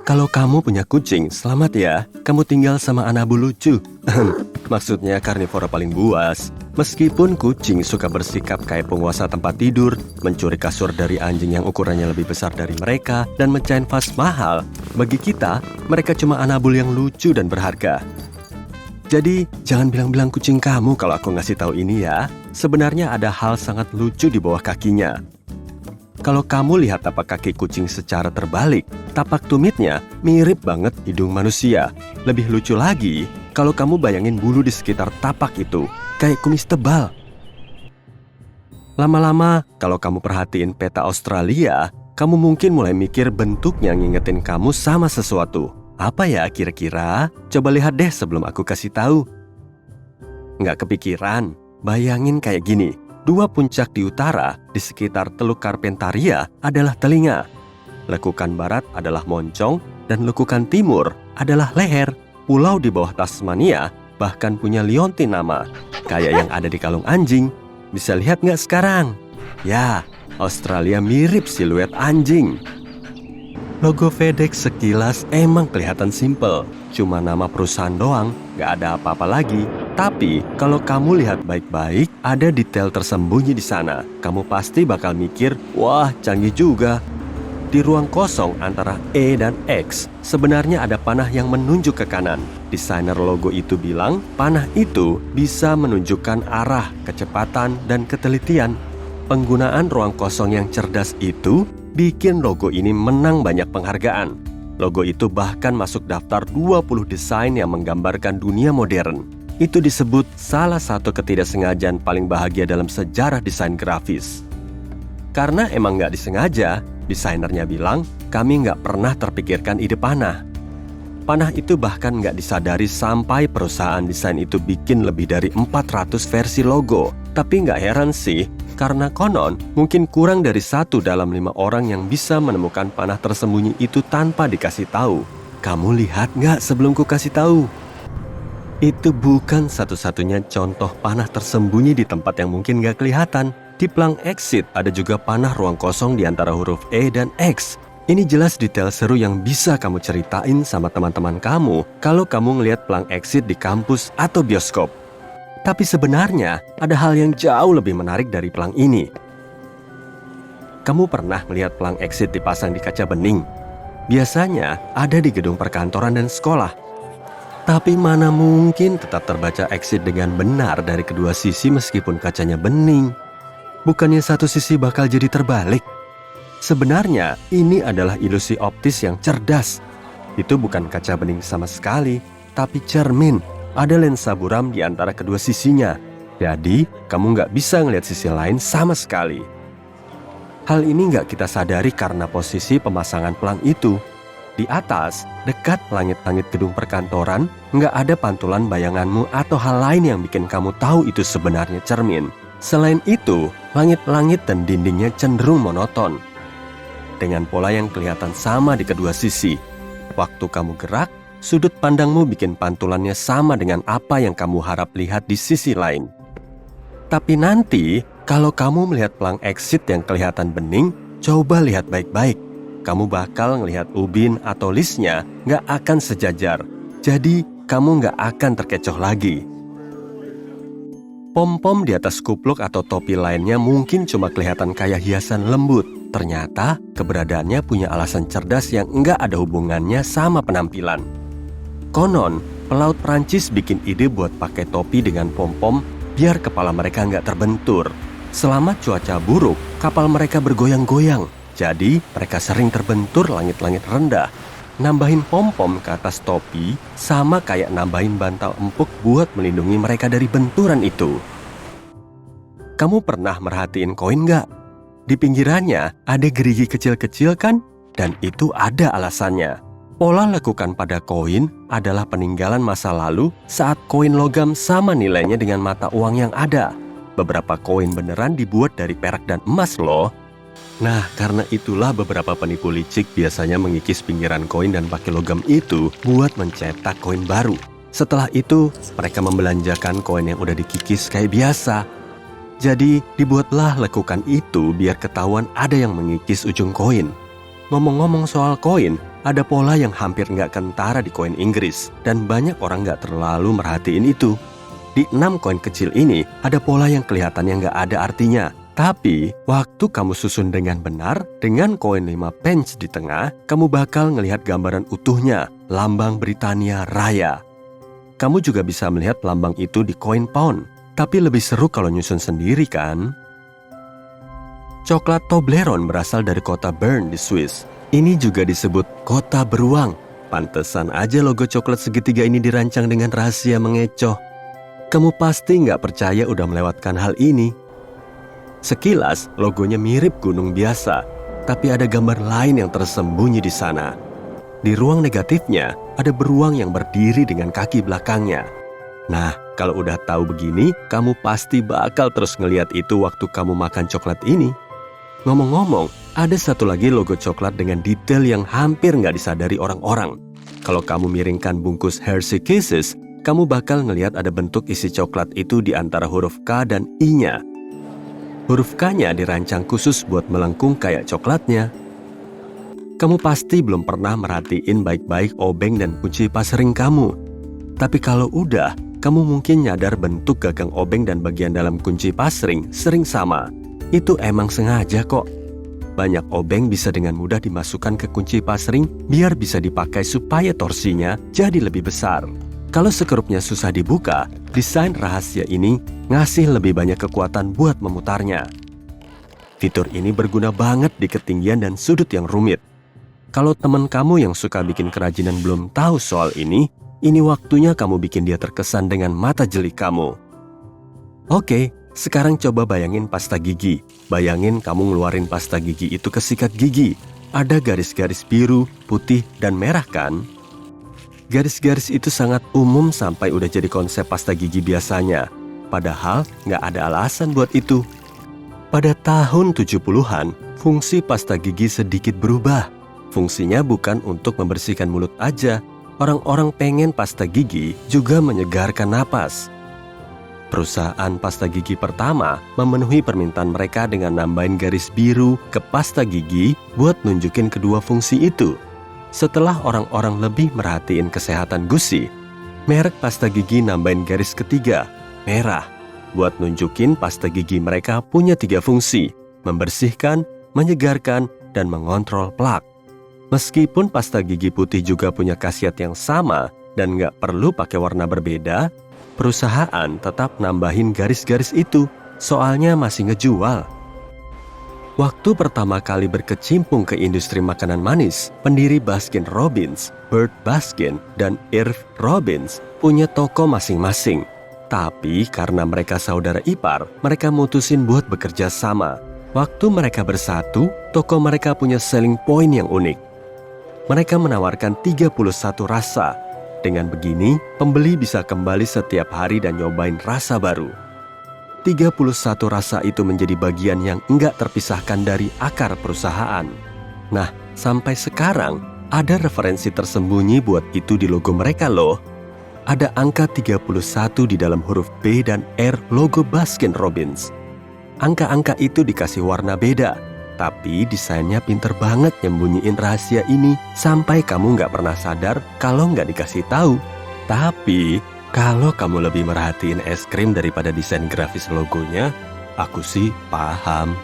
Kalau kamu punya kucing, selamat ya. Kamu tinggal sama Anabu lucu. Maksudnya karnivora paling buas. Meskipun kucing suka bersikap kayak penguasa tempat tidur, mencuri kasur dari anjing yang ukurannya lebih besar dari mereka, dan mencain vas mahal, bagi kita, mereka cuma Anabul yang lucu dan berharga. Jadi, jangan bilang-bilang kucing kamu kalau aku ngasih tahu ini ya. Sebenarnya ada hal sangat lucu di bawah kakinya. Kalau kamu lihat tapak kaki kucing secara terbalik, tapak tumitnya mirip banget hidung manusia. Lebih lucu lagi, kalau kamu bayangin bulu di sekitar tapak itu, kayak kumis tebal. Lama-lama, kalau kamu perhatiin peta Australia, kamu mungkin mulai mikir bentuknya ngingetin kamu sama sesuatu. Apa ya kira-kira? Coba lihat deh sebelum aku kasih tahu. Nggak kepikiran? Bayangin kayak gini. Dua puncak di utara, di sekitar Teluk Carpentaria, adalah telinga. Lekukan barat adalah moncong, dan lekukan timur adalah leher. Pulau di bawah Tasmania bahkan punya liontin nama, kayak yang ada di kalung anjing. Bisa lihat nggak sekarang? Ya, Australia mirip siluet anjing. Logo FedEx sekilas emang kelihatan simpel, cuma nama perusahaan doang, nggak ada apa-apa lagi. Tapi kalau kamu lihat baik-baik, ada detail tersembunyi di sana. Kamu pasti bakal mikir, wah canggih juga. Di ruang kosong antara E dan X, sebenarnya ada panah yang menunjuk ke kanan. Desainer logo itu bilang, panah itu bisa menunjukkan arah, kecepatan, dan ketelitian. Penggunaan ruang kosong yang cerdas itu bikin logo ini menang banyak penghargaan. Logo itu bahkan masuk daftar 20 desain yang menggambarkan dunia modern. Itu disebut salah satu ketidaksengajaan paling bahagia dalam sejarah desain grafis. Karena emang nggak disengaja, desainernya bilang, kami nggak pernah terpikirkan ide panah. Panah itu bahkan nggak disadari sampai perusahaan desain itu bikin lebih dari 400 versi logo. Tapi nggak heran sih, karena konon mungkin kurang dari 1 dalam 5 orang yang bisa menemukan panah tersembunyi itu tanpa dikasih tahu. Kamu lihat nggak sebelum ku kasih tahu? Itu bukan satu-satunya contoh panah tersembunyi di tempat yang mungkin nggak kelihatan. Di plang exit ada juga panah ruang kosong di antara huruf E dan X. Ini jelas detail seru yang bisa kamu ceritain sama teman-teman kamu kalau kamu ngelihat plang exit di kampus atau bioskop. Tapi sebenarnya ada hal yang jauh lebih menarik dari plang ini. Kamu pernah melihat plang exit dipasang di kaca bening? Biasanya ada di gedung perkantoran dan sekolah. Tapi mana mungkin tetap terbaca exit dengan benar dari kedua sisi meskipun kacanya bening? Bukannya satu sisi bakal jadi terbalik? Sebenarnya ini adalah ilusi optis yang cerdas. Itu bukan kaca bening sama sekali, tapi cermin. Ada lensa buram di antara kedua sisinya. Jadi, kamu nggak bisa ngelihat sisi lain sama sekali. Hal ini nggak kita sadari karena posisi pemasangan pelang itu. Di atas, dekat langit-langit gedung perkantoran, nggak ada pantulan bayanganmu atau hal lain yang bikin kamu tahu itu sebenarnya cermin. Selain itu, langit-langit dan dindingnya cenderung monoton. Dengan pola yang kelihatan sama di kedua sisi. Waktu kamu gerak, sudut pandangmu bikin pantulannya sama dengan apa yang kamu harap lihat di sisi lain. Tapi nanti, kalau kamu melihat pelang exit yang kelihatan bening, coba lihat baik-baik. Kamu bakal ngelihat ubin atau listnya nggak akan sejajar. Jadi, kamu nggak akan terkecoh lagi. Pom-pom di atas kupluk atau topi lainnya mungkin cuma kelihatan kayak hiasan lembut. Ternyata, keberadaannya punya alasan cerdas yang nggak ada hubungannya sama penampilan. Konon, pelaut Prancis bikin ide buat pakai topi dengan pom-pom biar kepala mereka nggak terbentur. Selama cuaca buruk, kapal mereka bergoyang-goyang. Jadi, mereka sering terbentur langit-langit rendah. Nambahin pom-pom ke atas topi sama kayak nambahin bantal empuk buat melindungi mereka dari benturan itu. Kamu pernah merhatiin koin nggak? Di pinggirannya ada gerigi kecil-kecil kan? Dan itu ada alasannya. Pola lekukan pada koin adalah peninggalan masa lalu saat koin logam sama nilainya dengan mata uang yang ada. Beberapa koin beneran dibuat dari perak dan emas loh. Nah, karena itulah beberapa penipu licik biasanya mengikis pinggiran koin dan pakai logam itu buat mencetak koin baru. Setelah itu, mereka membelanjakan koin yang udah dikikis kayak biasa. Jadi, dibuatlah lekukan itu biar ketahuan ada yang mengikis ujung koin. Ngomong-ngomong soal koin, Ada pola yang hampir nggak kentara di koin Inggris, dan banyak orang nggak terlalu merhatiin itu. Di 6 koin kecil ini, ada pola yang kelihatannya nggak ada artinya. Tapi, waktu kamu susun dengan benar, dengan koin 5 pence di tengah, kamu bakal ngelihat gambaran utuhnya, lambang Britania Raya. Kamu juga bisa melihat lambang itu di koin pound, tapi lebih seru kalau nyusun sendiri kan? Coklat Toblerone berasal dari kota Bern di Swiss. Ini juga disebut kota beruang. Pantesan aja logo coklat segitiga ini dirancang dengan rahasia mengecoh. Kamu pasti nggak percaya udah melewatkan hal ini. Sekilas, logonya mirip gunung biasa, tapi ada gambar lain yang tersembunyi di sana. Di ruang negatifnya, ada beruang yang berdiri dengan kaki belakangnya. Nah, kalau udah tahu begini, kamu pasti bakal terus ngeliat itu waktu kamu makan coklat ini. Ngomong-ngomong, ada satu lagi logo coklat dengan detail yang hampir nggak disadari orang-orang. Kalau kamu miringkan bungkus Hershey Kisses, kamu bakal ngeliat ada bentuk isi coklat itu di antara huruf K dan I-nya. Huruf K-nya dirancang khusus buat melengkung kayak coklatnya. Kamu pasti belum pernah merhatiin baik-baik obeng dan kunci pasring kamu. Tapi kalau udah, kamu mungkin nyadar bentuk gagang obeng dan bagian dalam kunci pasring sering sama. Itu emang sengaja kok. Banyak obeng bisa dengan mudah dimasukkan ke kunci pasring biar bisa dipakai supaya torsinya jadi lebih besar. Kalau sekerupnya susah dibuka, desain rahasia ini ngasih lebih banyak kekuatan buat memutarnya. Fitur ini berguna banget di ketinggian dan sudut yang rumit. Kalau teman kamu yang suka bikin kerajinan belum tahu soal ini waktunya kamu bikin dia terkesan dengan mata jeli kamu. Oke, sekarang coba bayangin pasta gigi. Bayangin kamu ngeluarin pasta gigi itu ke sikat gigi. Ada garis-garis biru, putih, dan merah kan? Garis-garis itu sangat umum sampai udah jadi konsep pasta gigi biasanya. Padahal nggak ada alasan buat itu. Pada tahun 70-an, fungsi pasta gigi sedikit berubah. Fungsinya bukan untuk membersihkan mulut aja. Orang-orang pengen pasta gigi juga menyegarkan napas. Perusahaan pasta gigi pertama memenuhi permintaan mereka dengan nambahin garis biru ke pasta gigi buat nunjukin kedua fungsi itu. Setelah orang-orang lebih merhatiin kesehatan gusi, merek pasta gigi nambahin garis ketiga, merah, buat nunjukin pasta gigi mereka punya 3 fungsi, membersihkan, menyegarkan, dan mengontrol plak. Meskipun pasta gigi putih juga punya khasiat yang sama dan nggak perlu pakai warna berbeda, perusahaan tetap nambahin garis-garis itu, soalnya masih ngejual. Waktu pertama kali berkecimpung ke industri makanan manis, pendiri Baskin-Robbins, Bert Baskin, dan Irv Robbins punya toko masing-masing. Tapi karena mereka saudara ipar, mereka mutusin buat bekerja sama. Waktu mereka bersatu, toko mereka punya selling point yang unik. Mereka menawarkan 31 rasa. Dengan begini, pembeli bisa kembali setiap hari dan nyobain rasa baru. 31 rasa itu menjadi bagian yang enggak terpisahkan dari akar perusahaan. Nah, sampai sekarang ada referensi tersembunyi buat itu di logo mereka loh. Ada angka 31 di dalam huruf B dan R logo Baskin-Robbins. Angka-angka itu dikasih warna beda, tapi desainnya pinter banget nyembunyiin rahasia ini sampai kamu nggak pernah sadar kalau nggak dikasih tahu. Tapi kalau kamu lebih merhatiin es krim daripada desain grafis logonya, aku sih paham.